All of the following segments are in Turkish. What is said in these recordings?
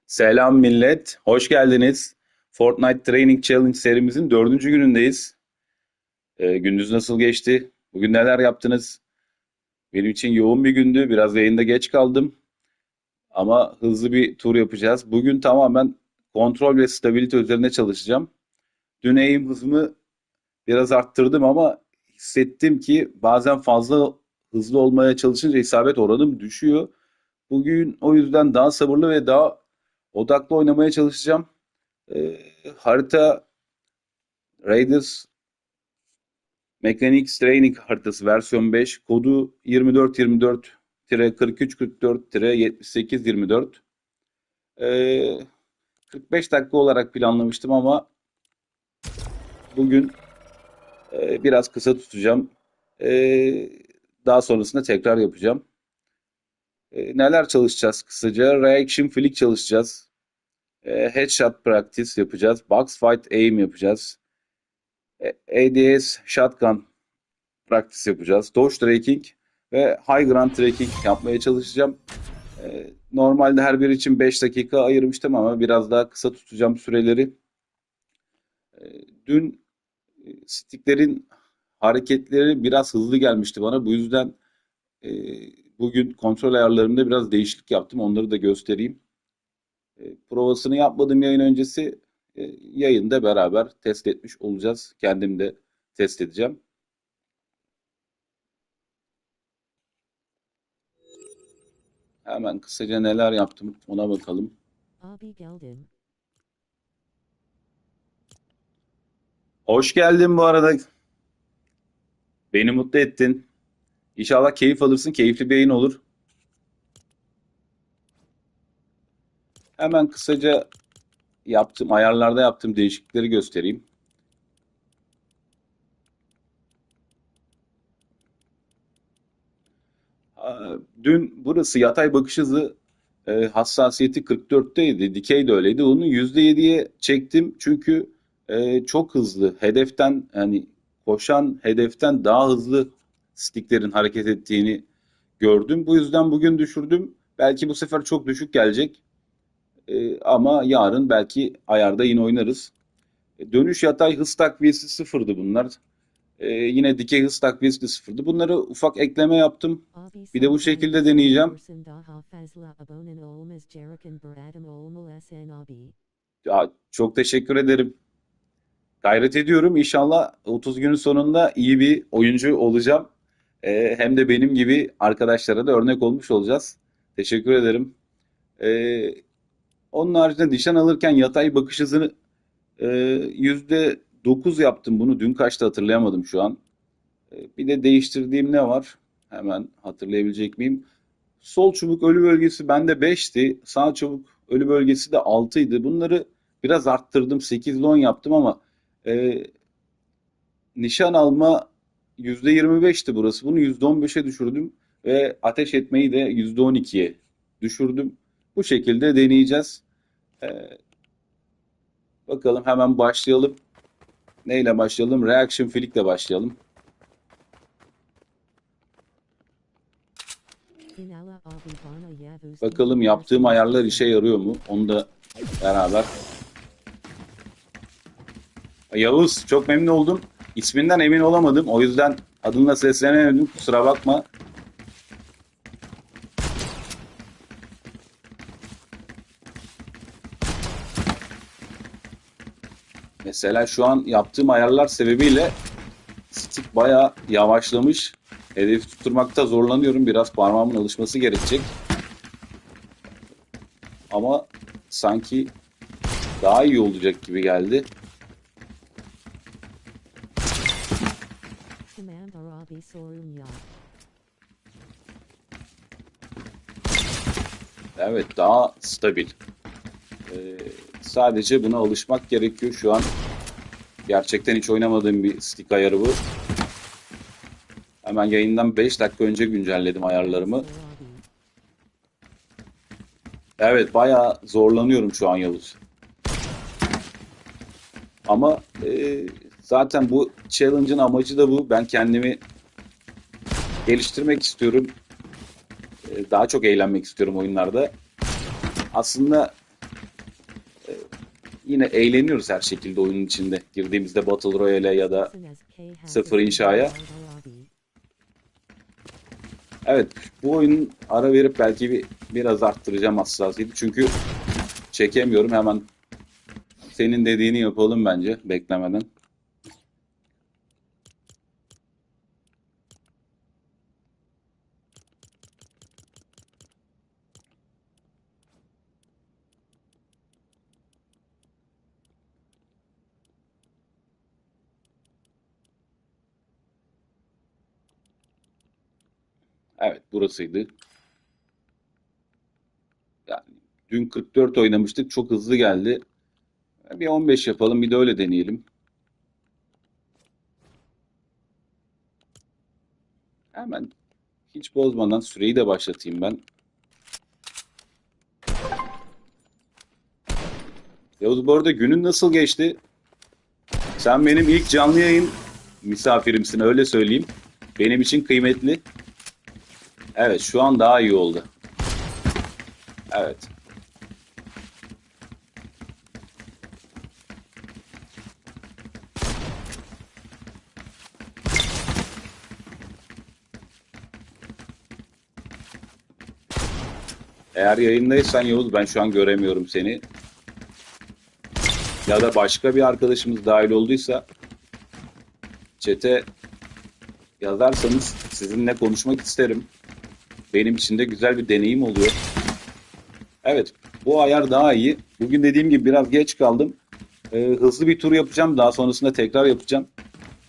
Selam millet, hoş geldiniz. Fortnite Training Challenge serimizin dördüncü günündeyiz. Gündüz nasıl geçti? Bugün neler yaptınız? Benim için yoğun bir gündü. Biraz yayında geç kaldım. Ama hızlı bir tur yapacağız. Bugün tamamen kontrol ve stabilite üzerine çalışacağım. Dün aim hızımı biraz arttırdım ama hissettim ki bazen fazla hızlı olmaya çalışınca isabet oranım düşüyor. Bugün o yüzden daha sabırlı ve daha odaklı oynamaya çalışacağım. Harita Raiders Mechanics Training haritası versiyon 5 kodu 2424-4344-7824. Ee, 45 dakika olarak planlamıştım ama bugün biraz kısa tutacağım. Ee, Daha sonrasında tekrar yapacağım. Neler çalışacağız kısaca? Reaction Flick çalışacağız. Headshot Practice yapacağız. Box Fight Aim yapacağız. ADS Shotgun Practice yapacağız. Dodge Tracking ve High Ground Tracking yapmaya çalışacağım. Normalde her biri için 5 dakika ayırmıştım ama biraz daha kısa tutacağım süreleri. Dün sticklerin hareketleri biraz hızlı gelmişti bana. Bu yüzden e, bugün kontrol ayarlarımda biraz değişiklik yaptım. Onları da göstereyim. Provasını yapmadığım yayın öncesi yayında beraber test etmiş olacağız. Kendim de test edeceğim. Hemen kısaca neler yaptım ona bakalım. Abi geldim. Hoş geldin bu arada. Beni mutlu ettin. İnşallah keyif alırsın. Keyifli bir yayın olur. Hemen kısaca ayarlarda yaptığım değişiklikleri göstereyim. Dün burası yatay bakış hızı hassasiyeti 44'teydi. Dikey de öyleydi. Onu %7'ye çektim. Çünkü çok hızlı. Koşan hedeften daha hızlı sticklerin hareket ettiğini gördüm. Bu yüzden bugün düşürdüm. Belki bu sefer çok düşük gelecek. Ama yarın belki ayarda yine oynarız. Dönüş yatay hız takviyesi sıfırdı bunlar. Yine dikey hız takviyesi de sıfırdı. Bunları ufak ekleme yaptım. Abi Bir de bu sayfayı şekilde deneyeceğim. sayıyorsun daha fazla abonen olmaz Jeriken Baradım olmalısın abi. Ya, çok teşekkür ederim. Gayret ediyorum. İnşallah 30 günün sonunda iyi bir oyuncu olacağım. Hem de benim gibi arkadaşlara da örnek olmuş olacağız. Teşekkür ederim. Ee, Onun haricinde nişan alırken yatay bakış hızını %9 yaptım bunu. Dün kaçtı hatırlayamadım şu an. Bir de değiştirdiğim ne var? Hemen hatırlayabilecek miyim? Sol çubuk ölü bölgesi bende 5'ti. Sağ çubuk ölü bölgesi de 6'ydı. Bunları biraz arttırdım. 8 ile 10 yaptım ama e, nişan alma %25'ti burası. Bunu %15'e düşürdüm ve ateş etmeyi de %12'ye düşürdüm. Bu şekilde deneyeceğiz. E, Bakalım hemen başlayalım. Neyle başlayalım? Reaction Flick'le başlayalım. İnala abi bana yavuz Bakalım yaptığım indirirsin ayarlar işe kesin. yarıyor mu? Onu da beraber. Yavuz, çok memnun oldum. İsminden emin olamadım. O yüzden adınla seslenemedim. Kusura bakma. Mesela şu an yaptığım ayarlar sebebiyle stick bayağı yavaşlamış. Hedefi tutturmakta zorlanıyorum. Biraz parmağımın alışması gerekecek. Ama sanki daha iyi olacak gibi geldi. Commander abi sorun ya. Evet, daha stabil. Ee, Sadece buna alışmak gerekiyor. Şu an gerçekten hiç oynamadığım bir stick ayarı bu. Hemen yayından 5 dakika önce güncelledim ayarlarımı. Zor abi. Evet, bayağı zorlanıyorum şu an Yavuz. Ama zaten bu challenge'ın amacı da bu. Ben kendimi geliştirmek istiyorum. Daha çok eğlenmek istiyorum oyunlarda. Aslında yine eğleniyoruz her şekilde oyunun içinde. Girdiğimizde Battle Royale'e ya da Listen as K has sıfır a inşaya. lobby. Evet, bu oyunun ara verip belki biraz arttıracağım hassasiyeti. Çünkü çekemiyorum. Hemen senin dediğini yapalım bence beklemeden. Evet, burasıydı. Yani dün 44 oynamıştık. Çok hızlı geldi. Bir 15 yapalım, bir de öyle deneyelim. Hemen hiç bozmadan süreyi de başlatayım ben. Yavuz, bu arada günün nasıl geçti? Sen benim ilk canlı yayın misafirimsin, öyle söyleyeyim. Benim için kıymetli. Evet, şu an daha iyi oldu. Evet. Eğer yayındaysan Yavuz, ben şu an göremiyorum seni. Ya da başka bir arkadaşımız dahil olduysa chat'e yazarsanız sizinle konuşmak isterim. Benim için de güzel bir deneyim oluyor. Evet, bu ayar daha iyi. Bugün dediğim gibi biraz geç kaldım. Hızlı bir tur yapacağım. Daha sonrasında tekrar yapacağım.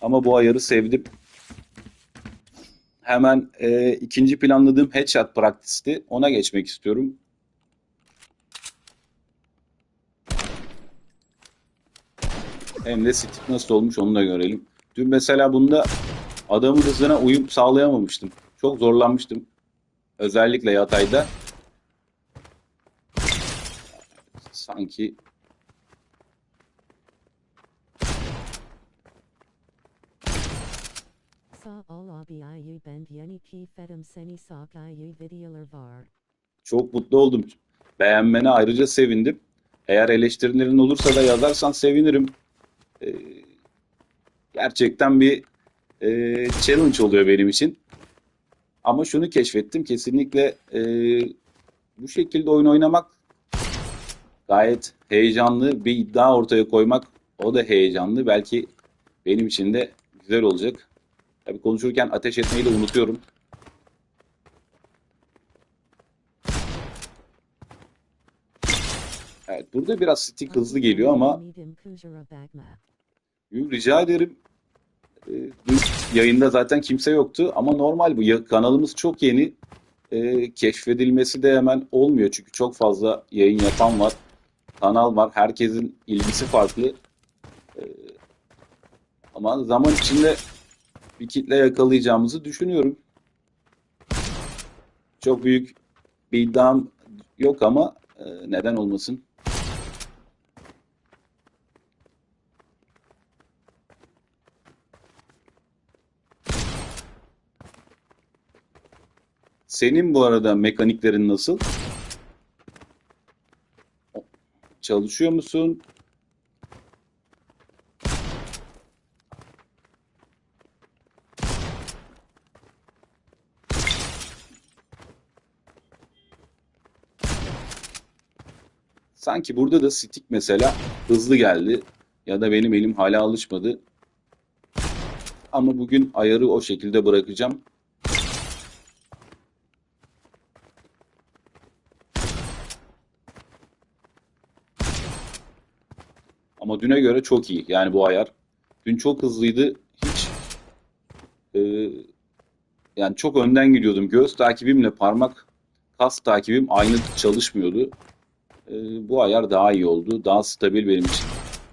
Ama bu ayarı sevdim. Hemen ikinci planladığım headshot practice'ti. Ona geçmek istiyorum. Hem de stick nasıl olmuş onu da görelim. Dün mesela bunda adamın hızına uyum sağlayamamıştım. Çok zorlanmıştım. Özellikle yatayda. Sanki Sa lobby iu bend yeni ki fedem seni sak iu videolar var. çok mutlu oldum. Beğenmene ayrıca sevindim. Eğer eleştirilerin olursa da yazarsan sevinirim. Ee, Gerçekten bir challenge oluyor benim için. Ama şunu keşfettim. Kesinlikle bu şekilde oyun oynamak gayet heyecanlı. Bir iddia ortaya koymak, o da heyecanlı. Belki benim için de güzel olacak. Tabii konuşurken ateş etmeyi de unutuyorum. Evet, burada biraz stick hızlı geliyor ama rica ederim. Dün yayında zaten kimse yoktu ama normal bu. Kanalımız çok yeni. Keşfedilmesi de hemen olmuyor çünkü çok fazla yayın yapan var. Kanal var. Herkesin ilgisi farklı. Ama zaman içinde bir kitle yakalayacağımızı düşünüyorum. Çok büyük bir iddiam yok ama neden olmasın? Senin bu arada mekaniklerin nasıl? Çalışıyor musun? Sanki burada da stick mesela hızlı geldi. Ya da benim elim hala alışmadı. Ama bugün ayarı o şekilde bırakacağım. Ama düne göre çok iyi. Yani bu ayar. Dün çok hızlıydı. Hiç e, yani çok önden gidiyordum. Göz takibimle parmak kas takibim aynı çalışmıyordu. Bu ayar daha iyi oldu. Daha stabil benim için.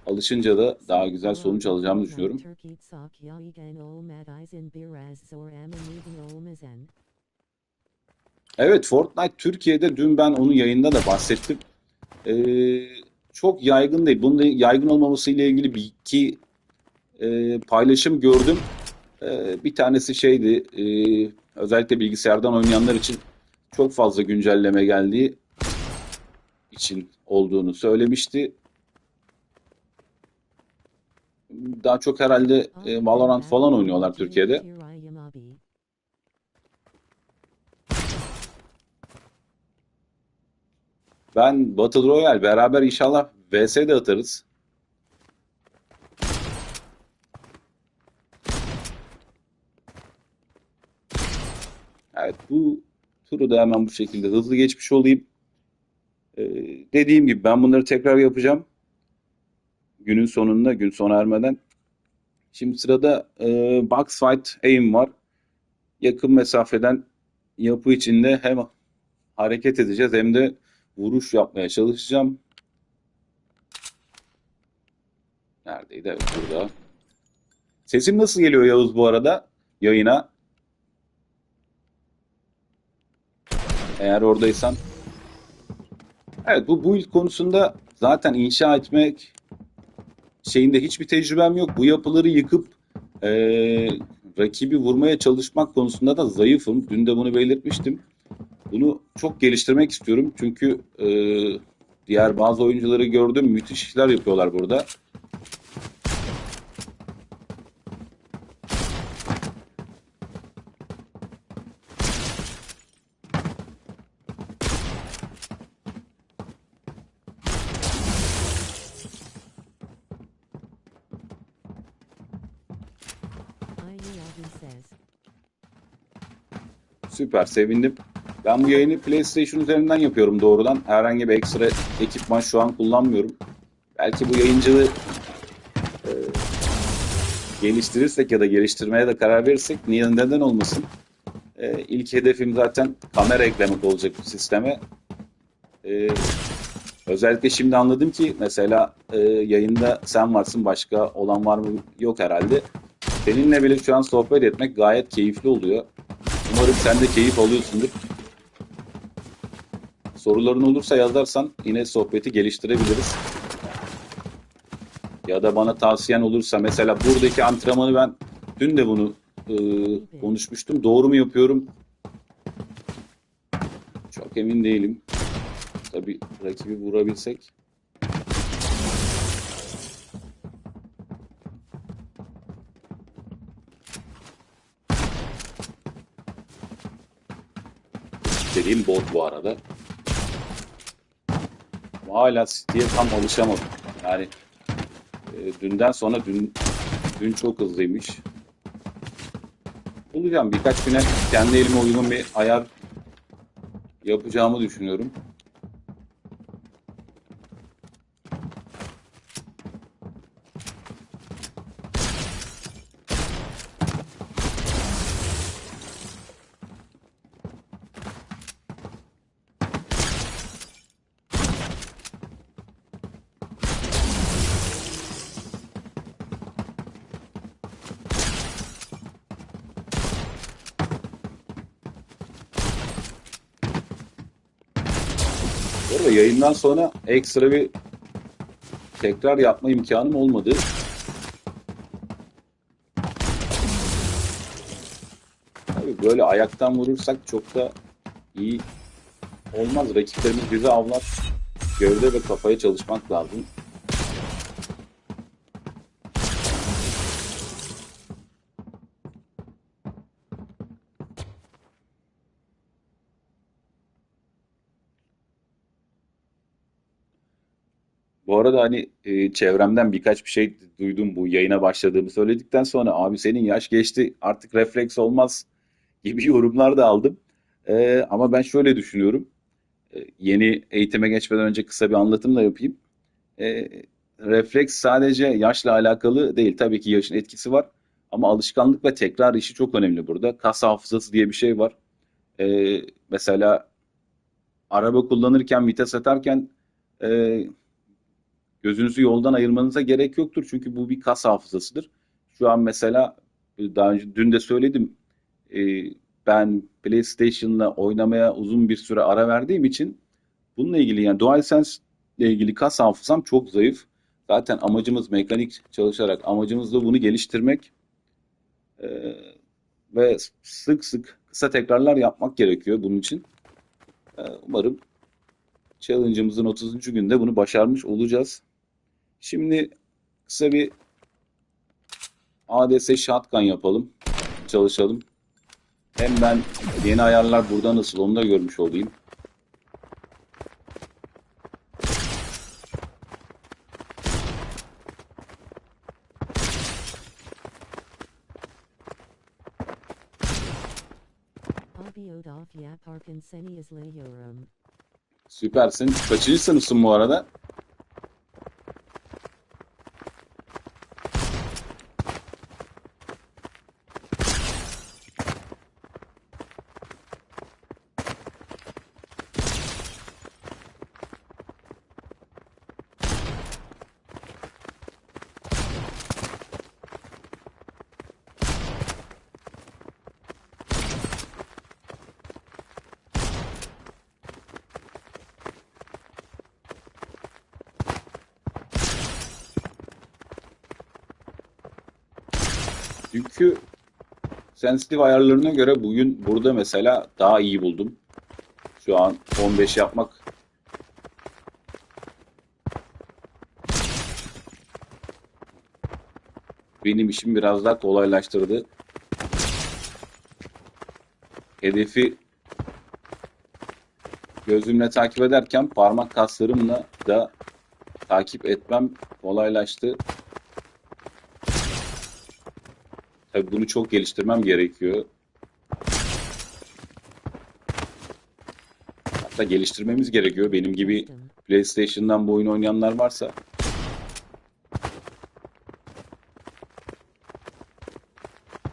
Alışınca da daha güzel sonuç alacağımı düşünüyorum. Evet, Fortnite Türkiye'de dün ben onun yayında da bahsettim. Ee, Çok yaygın değil. Bunun da yaygın olmaması ile ilgili bir iki paylaşım gördüm. Bir tanesi şeydi, özellikle bilgisayardan oynayanlar için çok fazla güncelleme geldiği için olduğunu söylemişti. Daha çok herhalde I've been Valorant falan battling oynuyorlar Nigerian Türkiye'de. Tirayamabi. Ben Battle Royale beraber inşallah VS de atarız. Evet, bu turu da hemen bu şekilde hızlı geçmiş olayım. E, Dediğim gibi ben bunları tekrar yapacağım. Günün sonunda, gün sona ermeden. Şimdi sırada Box Fight Aim var. Yakın mesafeden yapı içinde hem hareket edeceğiz hem de vuruş yapmaya çalışacağım. Neredeydi? Evet, burada. Sesim nasıl geliyor Yavuz bu arada yayına? Eğer oradaysan. Evet, bu build konusunda zaten inşa etmek şeyinde hiçbir tecrübem yok. Bu yapıları yıkıp rakibi vurmaya çalışmak konusunda da zayıfım. Dün de bunu belirtmiştim. Bunu çok geliştirmek istiyorum. Çünkü diğer bazı oyuncuları gördüm. Müthiş işler yapıyorlar burada. Ayayabi says. Süper, sevindim. Ben bu yayını PlayStation üzerinden yapıyorum doğrudan. Herhangi bir ekstra ekipman şu an kullanmıyorum. Belki bu yayıncılığı geliştirirsek ya da geliştirmeye de karar verirsek neden olmasın. İlk hedefim zaten kamera eklemek olacak bu sisteme. E, Özellikle şimdi anladım ki mesela yayında sen varsın, başka olan var mı yok herhalde. Seninle bile şu an sohbet etmek gayet keyifli oluyor. Umarım sen de keyif alıyorsundur. Soruların olursa yazarsan yine sohbeti geliştirebiliriz. Ya da bana tavsiyen olursa mesela buradaki antrenmanı ben dün de bunu e, Ebin. konuşmuştum. Doğru mu yapıyorum? Çok emin değilim. Tabii rakibi vurabilsek. Dediğim bot bu arada. Ama hala City'ye tam alışamadım. Yani dünden sonra dün çok hızlıymış. Bulacağım. Birkaç güne kendi elime uygun bir ayar yapacağımı düşünüyorum. Bu arada yayından sonra ekstra bir tekrar yapma imkanım olmadı. Tabii böyle ayaktan vurursak çok da iyi olmaz. Rakiplerimiz bizi avlar. Gövde ve kafaya çalışmak lazım. Bu arada hani çevremden birkaç bir şey duydum bu yayına başladığımı söyledikten sonra abi senin yaş geçti artık refleks olmaz gibi yorumlar da aldım. Ama ben şöyle düşünüyorum. Yeni eğitime geçmeden önce kısa bir anlatım da yapayım. E, Refleks sadece yaşla alakalı değil. Tabii ki yaşın etkisi var. Ama alışkanlık ve tekrar işi çok önemli burada. Kas hafızası diye bir şey var. Mesela araba kullanırken, vites atarken e, gözünüzü yoldan ayırmanıza gerek yoktur. Çünkü bu bir kas hafızasıdır. Şu an mesela daha önce dün de söyledim. e, Ben PlayStation'la oynamaya uzun bir süre ara verdiğim için bununla ilgili yani DualSense ile ilgili kas hafızam çok zayıf. Zaten amacımız mekanik çalışarak amacımız da bunu geliştirmek ve sık sık kısa tekrarlar yapmak gerekiyor bunun için. Umarım challenge'ımızın 30. günde bunu başarmış olacağız. Şimdi kısa bir ADS shotgun yapalım. Çalışalım. Hem ben yeni ayarlar burada nasıl onu da görmüş olayım. Abi Odaf yaparken seni izliyorum. Süpersin. Kaçıncı sınıfsın bu arada? Çünkü sensitif ayarlarına göre bugün burada mesela daha iyi buldum. Şu an 15 yapmak benim işimi biraz daha kolaylaştırdı. Hedefi gözümle takip ederken parmak kaslarımla da takip etmem kolaylaştı. Tabii bunu çok geliştirmem gerekiyor. Hatta geliştirmemiz gerekiyor. Benim gibi Custom. PlayStation'dan bu oyun oynayanlar varsa.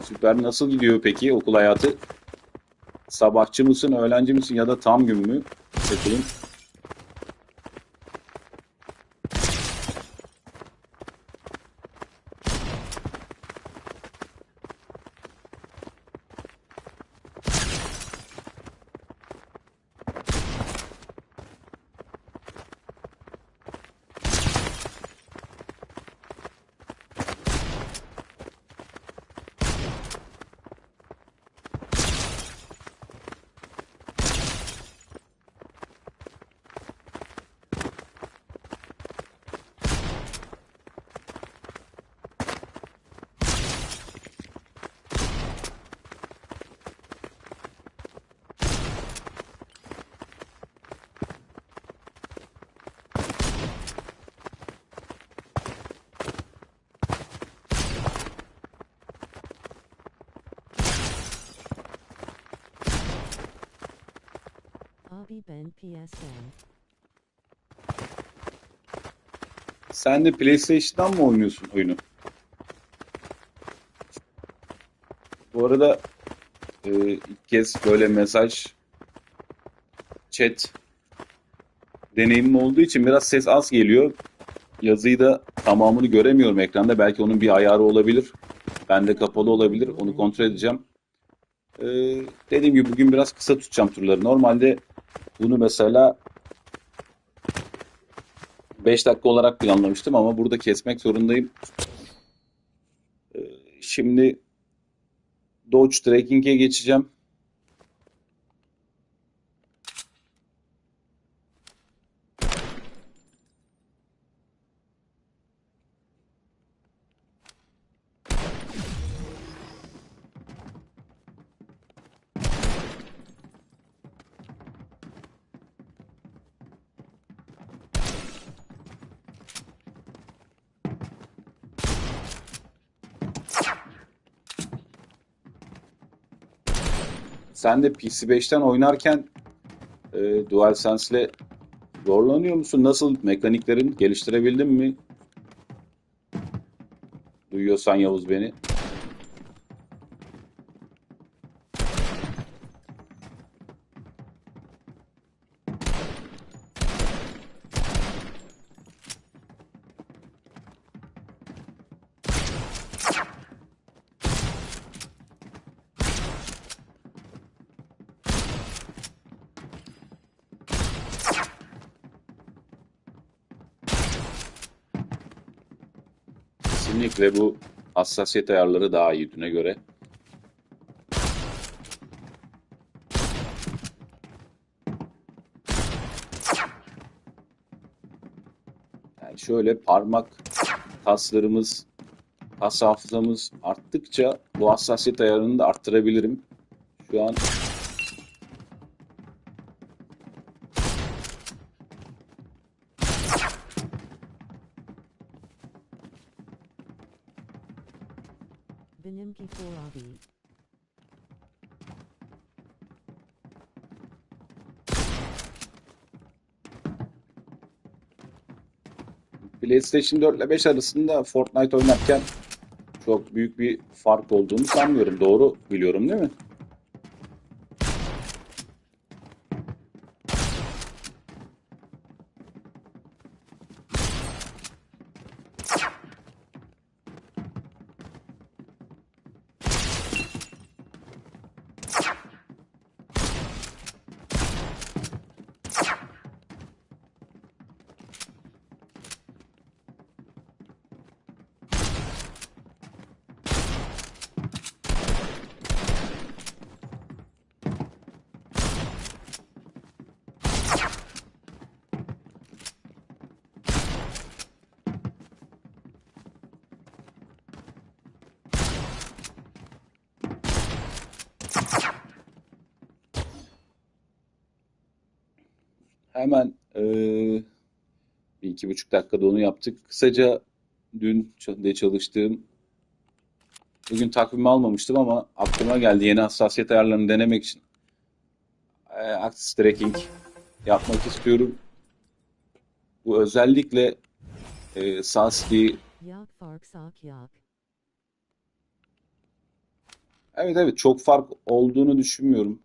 Süper. Nasıl gidiyor peki okul hayatı? Sabahçı mısın, öğlenci misin ya da tam gün mü okulun? Abi ben PSN. Sen de PlayStation'dan mı oynuyorsun oyunu? Bu arada ilk kez böyle mesaj, chat deneyimim olduğu için biraz ses az geliyor. Yazıyı da tamamını göremiyorum ekranda. Belki onun bir ayarı olabilir. Bende kapalı olabilir. Onu kontrol edeceğim. Ee, Dediğim gibi bugün biraz kısa tutacağım turları. Normalde bunu mesela 5 dakika olarak planlamıştım ama burada kesmek zorundayım. Şimdi Dodge Tracking'e geçeceğim. Sen de PC5'ten oynarken DualSense'le zorlanıyor musun? Nasıl mekaniklerin geliştirebildin mi? Duyuyorsan Yavuz beni. Kesinlikle bu hassasiyet ayarları daha iyi düne göre. Yani şöyle parmak kaslarımız, Kas hafızamız arttıkça bu hassasiyet ayarını da arttırabilirim. Şu an Benimki 4 abi. PlayStation 4 ile 5 arasında Fortnite oynarken çok büyük bir fark olduğunu sanmıyorum. Doğru biliyorum değil mi? Hemen bir iki buçuk dakikada onu yaptık. Kısaca dün de çalıştığım, bugün takvimi almamıştım ama aklıma geldi yeni hassasiyet ayarlarını denemek için Axis Tracking yapmak istiyorum. Bu özellikle sağ stick'i, Yak fark sak yak. evet çok fark olduğunu düşünmüyorum.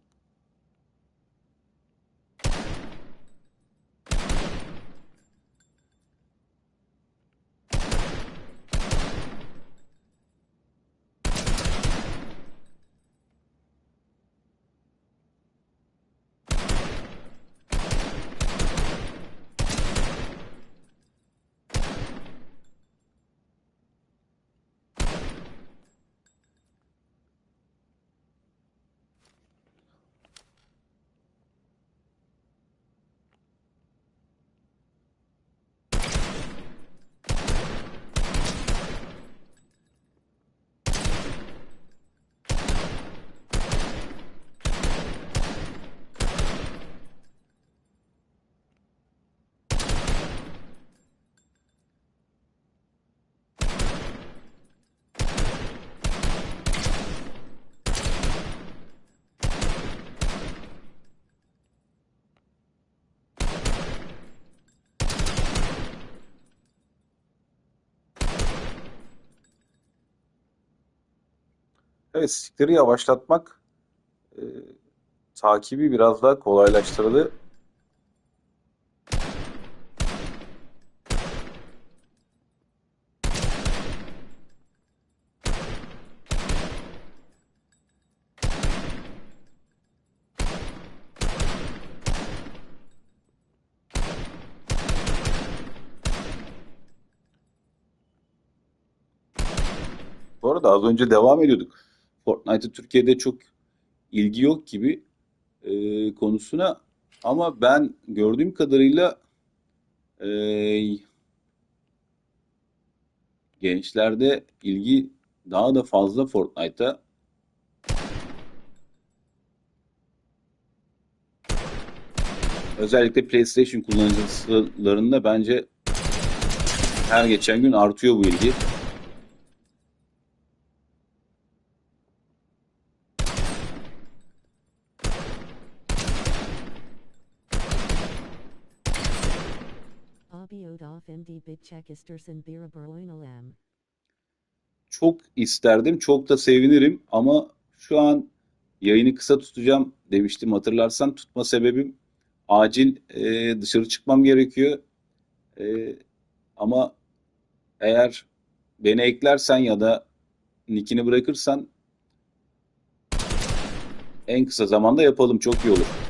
Evet, stickleri yavaşlatmak e, takibi biraz daha kolaylaştırdı. Bu arada az önce devam ediyorduk. Fortnite'ı Türkiye'de çok ilgi yok gibi konusuna, ama ben gördüğüm kadarıyla e, gençlerde ilgi daha da fazla Fortnite'a. Özellikle PlayStation kullanıcılarında bence her geçen gün artıyor bu ilgi. Abi of MD bit check istersen bira oynayalım. Çok isterdim, çok da sevinirim ama şu an yayını kısa tutacağım demiştim, hatırlarsan. Tutma sebebim acil dışarı çıkmam gerekiyor. E, Ama eğer beni eklersen ya da nickini bırakırsan en kısa zamanda yapalım, çok iyi olur.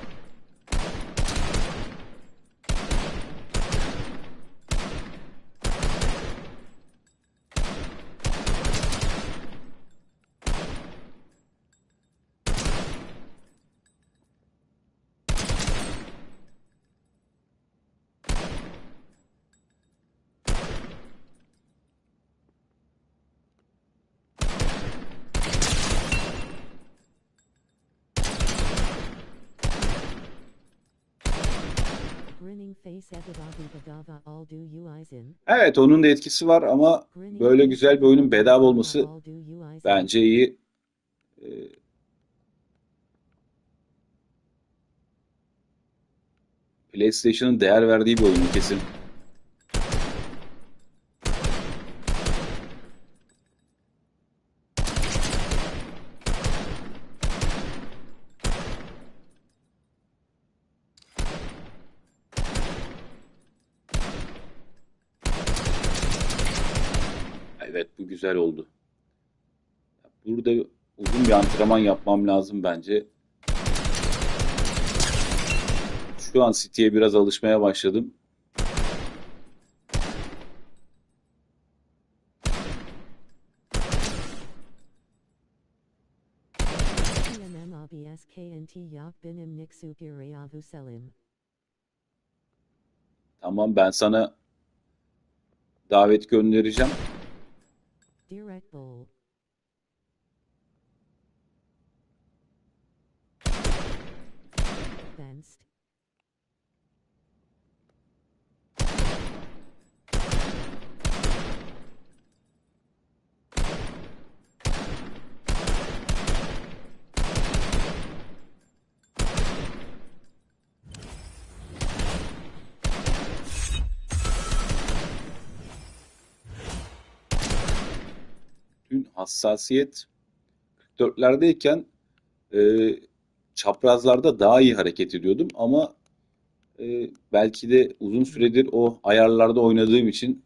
face evidavi bedava all do you izin. Evet, onun da etkisi var ama Grinning böyle face güzel bir oyunun evidavi bedava bedava olması all do you izin. bence iyi. PlayStation'ın değer verdiği bir oyun kesin. Evet, bu güzel oldu. Burada uzun bir antrenman yapmam lazım bence. Şu an City'ye biraz alışmaya başladım. PNM ABS KNT yok benim niksukiri avuselim. Tamam, ben sana davet göndereceğim. Direct bowl. Benst. Dün hassasiyet 44'lerdeyken e, çaprazlarda daha iyi hareket ediyordum ama belki de uzun süredir o ayarlarda oynadığım için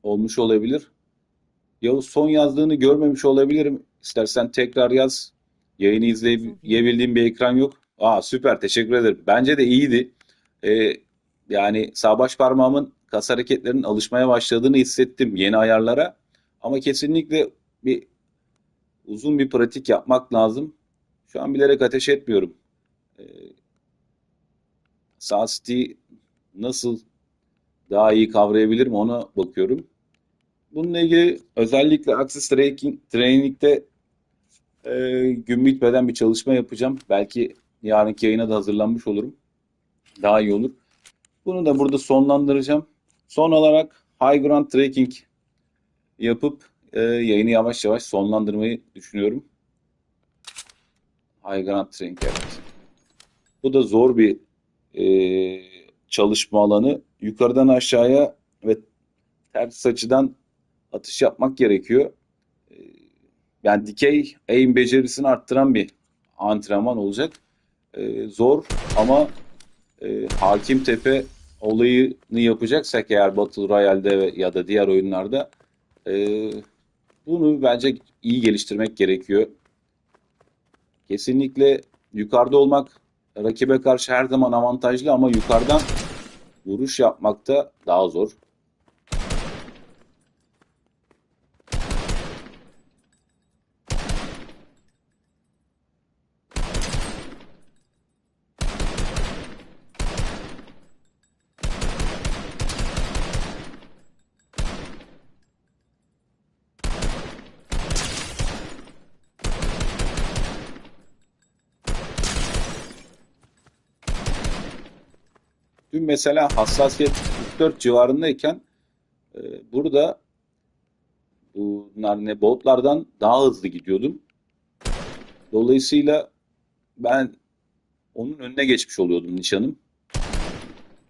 olmuş olabilir. Yavuz, son yazdığını görmemiş olabilirim. İstersen tekrar yaz. Yayını Pixel view. izleyebildiğim bir ekran yok. Aa, süper, teşekkür ederim. Bence de iyiydi. Ee, Yani sağ baş parmağımın kas hareketlerinin alışmaya başladığını hissettim yeni ayarlara. Ama kesinlikle bir uzun bir pratik yapmak lazım. Şu an bilerek ateş etmiyorum. Ee, Sağ stick'i nasıl daha iyi kavrayabilirim ona bakıyorum. Bununla ilgili özellikle Axis Training'de gün bitmeden bir çalışma yapacağım. Belki yarınki yayına da hazırlanmış olurum. Daha iyi olur. Bunu da burada sonlandıracağım. Son olarak High Ground Trekking yapıp yayını yavaş yavaş sonlandırmayı düşünüyorum. High Ground Trekking, evet. Bu da zor bir e, çalışma alanı. Yukarıdan aşağıya ve ters açıdan atış yapmak gerekiyor. Yani dikey aim becerisini arttıran bir antrenman olacak. Zor ama hakim tepe olayını yapacaksak eğer Battle Royale'de ya da diğer oyunlarda e, bunu bence iyi geliştirmek gerekiyor. Kesinlikle yukarıda olmak rakibe karşı her zaman avantajlı ama yukarıdan vuruş yapmak da daha zor. Dün mesela hassasiyet 44 civarındayken e, burada bunlar ne botlardan daha hızlı gidiyordum. Dolayısıyla ben onun önüne geçmiş oluyordum nişanım.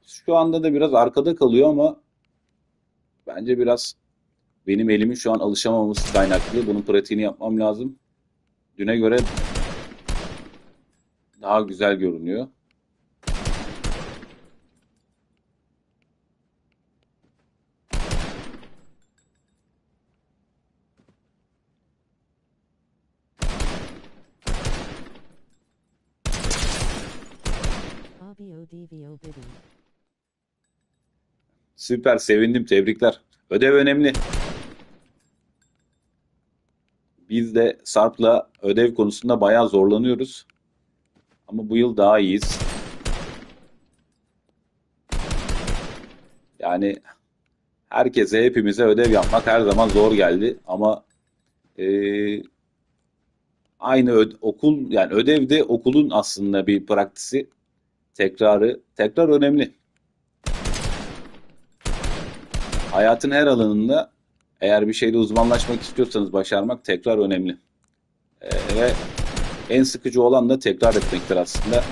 Şu anda da biraz arkada kalıyor ama bence biraz benim elimin şu an alışamaması kaynaklı. Bunun pratiğini yapmam lazım. Düne göre daha güzel görünüyor. Abio DVO biddy. Süper, sevindim, tebrikler. Ödev önemli. Biz de Sarp'la ödev konusunda bayağı zorlanıyoruz. Ama bu yıl daha iyiyiz. Yani herkese, hepimize ödev yapmak her zaman zor geldi. Ama eee, aynı okul, yani ödev de okulun aslında bir praktisi, tekrarı. Tekrar önemli. hayatın her alanında eğer bir şeyde uzmanlaşmak istiyorsanız başarmak tekrar önemli. Ve en sıkıcı olan da tekrar etmektir aslında.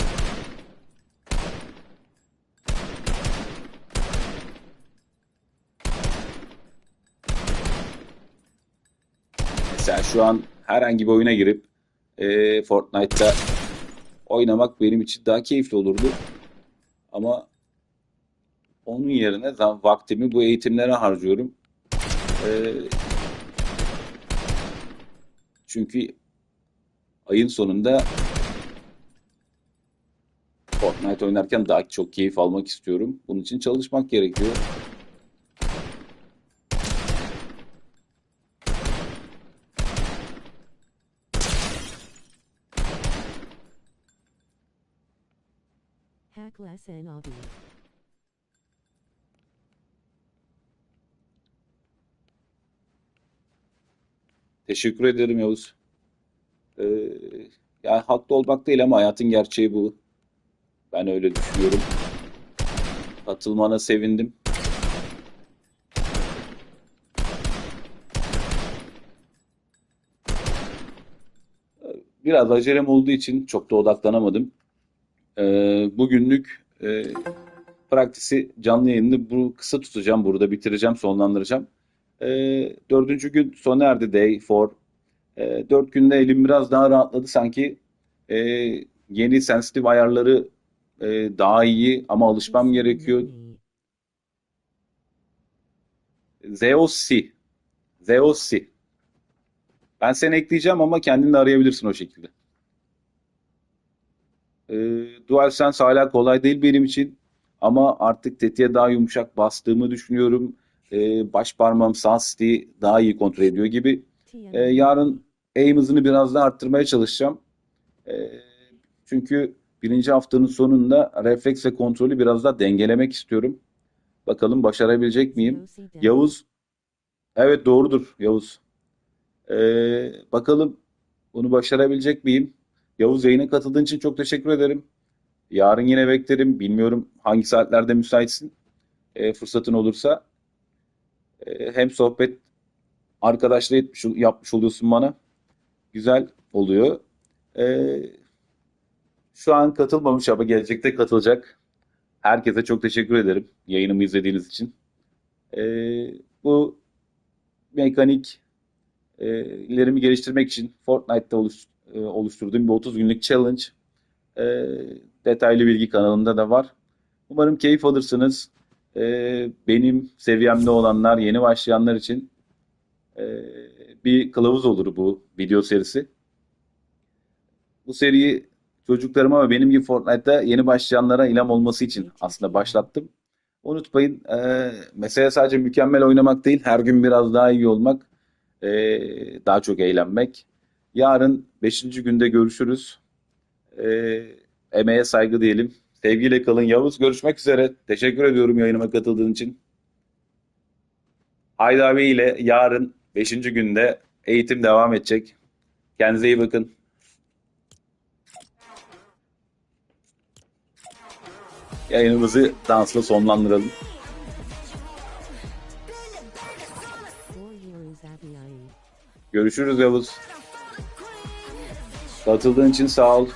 Mesela şu an herhangi bir oyuna girip Fortnite'ta oynamak benim için daha keyifli olurdu. Ama onun yerine vaktimi bu eğitimlere harcıyorum. E, Çünkü ayın sonunda Fortnite oynarken daha çok keyif almak istiyorum. Bunun için çalışmak gerekiyor. Hackles en abi. Teşekkür ederim Yavuz. Ee, Yani haklı olmak değil ama hayatın gerçeği bu. Ben öyle düşünüyorum. Katılmana sevindim. Biraz acelem olduğu için çok da odaklanamadım. Bugünlük praktisi canlı yayını bu kısa tutacağım. Burada bitireceğim, sonlandıracağım. Dördüncü gün sona erdi Day 4. 4 günde elim biraz daha rahatladı sanki. Ee, Yeni sensitif ayarları daha iyi ama alışmam gerekiyor. Money. Zeus C. Zeus C. Ben seni ekleyeceğim ama kendin de arayabilirsin o şekilde. DualSense hala kolay değil benim için. Ama artık tetiğe daha yumuşak bastığımı düşünüyorum. Baş parmağım sağ stick'i daha iyi kontrol ediyor gibi. TMI. Yarın aim hızını biraz daha arttırmaya çalışacağım. Ee, Çünkü birinci haftanın sonunda refleks ve kontrolü biraz daha dengelemek istiyorum. Bakalım başarabilecek miyim? Zoc down. Yavuz, evet doğrudur Yavuz. Bakalım bunu başarabilecek miyim? Yavuz yayına katıldığın için çok teşekkür ederim. Yarın yine beklerim. Bilmiyorum hangi saatlerde müsaitsin. Fırsatın olursa. Hem sohbet arkadaşlığı yapmış oluyorsun bana. Güzel oluyor. Ee, Şu an katılmamış ama gelecekte katılacak. Herkese çok teşekkür ederim yayınımı izlediğiniz için. Bu mekanik ilerimi geliştirmek için Fortnite'da oluşturduğum bir 30 günlük challenge e, detaylı bilgi kanalında da var. Umarım keyif alırsınız. Benim seviyemde olanlar, yeni başlayanlar için e, bir kılavuz olur bu video serisi. Bu seriyi çocuklarıma ve benim gibi Fortnite'da yeni başlayanlara ilham olması için aslında GTTM. başlattım. Unutmayın, mesele sadece mükemmel oynamak değil, her gün biraz daha iyi olmak, daha çok eğlenmek. Yarın beşinci günde görüşürüz. E, Emeğe saygı diyelim. Sevgiyle kalın Yavuz. Görüşmek üzere. Teşekkür ediyorum yayınıma katıldığın için. Haydi abi ile yarın beşinci günde eğitim devam edecek. Kendinize iyi bakın. Yayınımızı dansla sonlandıralım. 4 euros abi. Görüşürüz Yavuz. Katıldığın için sağ ol.